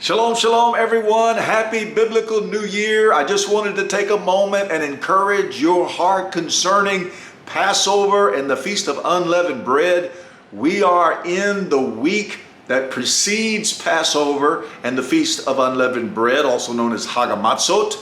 Shalom, shalom, everyone. Happy Biblical New Year. I just wanted to take a moment and encourage your heart concerning Passover and the Feast of Unleavened Bread. We are in the week that precedes Passover and the Feast of Unleavened Bread, also known as Hagamatzot.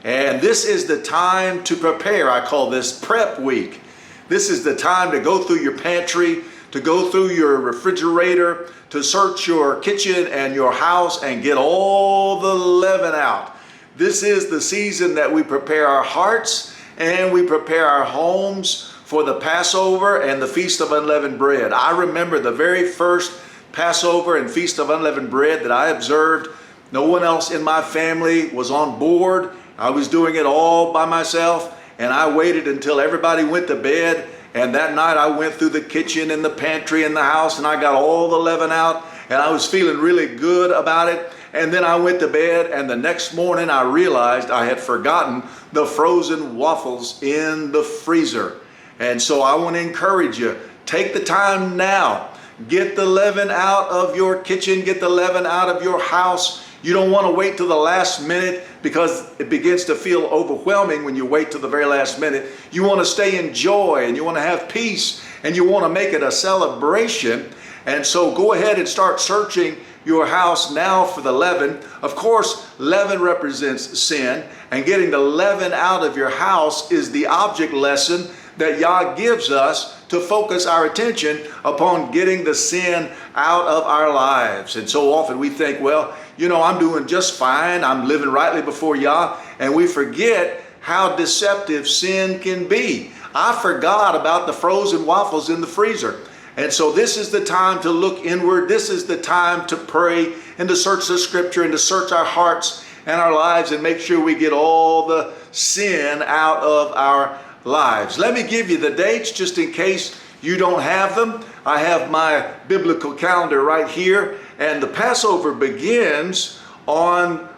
And this is the time to prepare. I call this prep week. This is the time to go through your pantry, to go through your refrigerator, to search your kitchen and your house and get all the leaven out. This is the season that we prepare our hearts and we prepare our homes for the Passover and the Feast of Unleavened Bread. I remember the very first Passover and Feast of Unleavened Bread that I observed. No one else in my family was on board. I was doing it all by myself, and I waited until everybody went to bed. And that night I went through the kitchen and the pantry and the house, and I got all the leaven out, and I was feeling really good about it. And then I went to bed, and the next morning I realized I had forgotten the frozen waffles in the freezer. And so I want to encourage you, take the time now. Get the leaven out of your kitchen, get the leaven out of your house. You don't want to wait till the last minute because it begins to feel overwhelming when you wait till the very last minute. You want to stay in joy and you want to have peace and you want to make it a celebration. And so go ahead and start searching your house now for the leaven. Of course, leaven represents sin, and getting the leaven out of your house is the object lesson that Yah gives us to focus our attention upon getting the sin out of our lives. And so often we think, well, you know, I'm doing just fine. I'm living rightly before Yah. And we forget how deceptive sin can be. I forgot about the frozen waffles in the freezer. And so this is the time to look inward. This is the time to pray and to search the scripture and to search our hearts and our lives and make sure we get all the sin out of our lives. Let me give you the dates just in case you don't have them. I have my biblical calendar right here, and the Passover begins on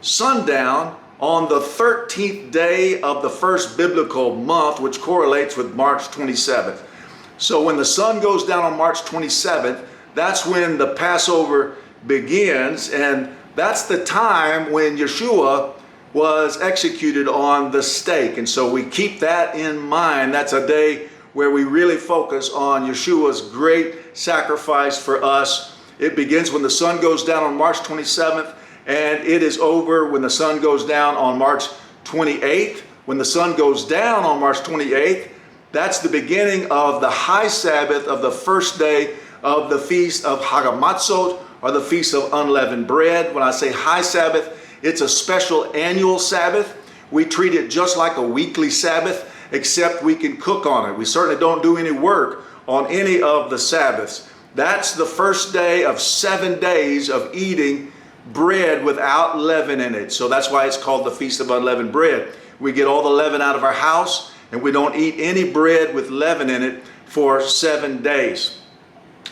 sundown on the 13th day of the first biblical month, which correlates with March 27th. So when the sun goes down on March 27th, that's when the Passover begins, and that's the time when Yeshua was executed on the stake. And so we keep that in mind. That's a day where we really focus on Yeshua's great sacrifice for us. It begins when the sun goes down on March 27th, and it is over when the sun goes down on March 28th. When the sun goes down on March 28th, that's the beginning of the high Sabbath of the first day of the Feast of Hagamatzot, or the Feast of Unleavened Bread. When I say high Sabbath, it's a special annual Sabbath. We treat it just like a weekly Sabbath, except we can cook on it. We certainly don't do any work on any of the Sabbaths. That's the first day of 7 days of eating bread without leaven in it. So that's why it's called the Feast of Unleavened Bread. We get all the leaven out of our house, and we don't eat any bread with leaven in it for 7 days.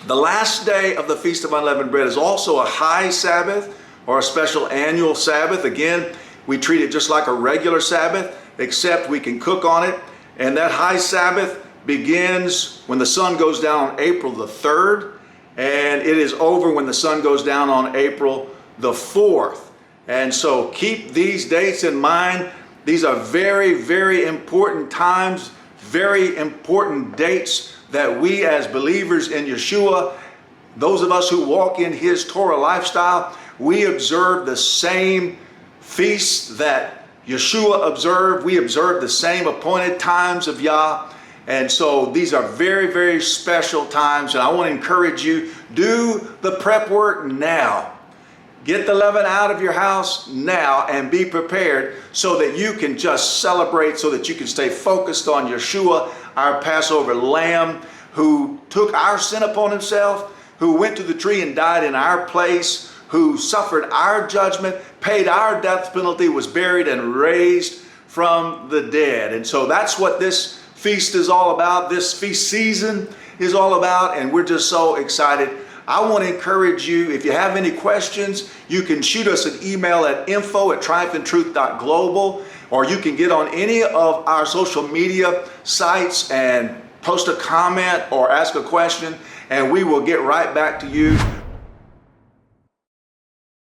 The last day of the Feast of Unleavened Bread is also a high Sabbath, or a special annual Sabbath. Again, we treat it just like a regular Sabbath, except we can cook on it. And that high Sabbath begins when the sun goes down on April the 3rd, and it is over when the sun goes down on April the 4th. And so keep these dates in mind. These are very, very important times, very important dates that we as believers in Yeshua, those of us who walk in His Torah lifestyle, we observe the same feasts that Yeshua observed. We observe the same appointed times of Yah. And so these are very, very special times. And I want to encourage you, do the prep work now. Get the leaven out of your house now and be prepared so that you can just celebrate, so that you can stay focused on Yeshua, our Passover lamb, who took our sin upon himself, who went to the tree and died in our place, who suffered our judgment, paid our death penalty, was buried and raised from the dead. And so that's what this feast is all about. This feast season is all about, and we're just so excited. I want to encourage you, if you have any questions, you can shoot us an email at info@triumphantruth.global, or you can get on any of our social media sites and post a comment or ask a question, and we will get right back to you.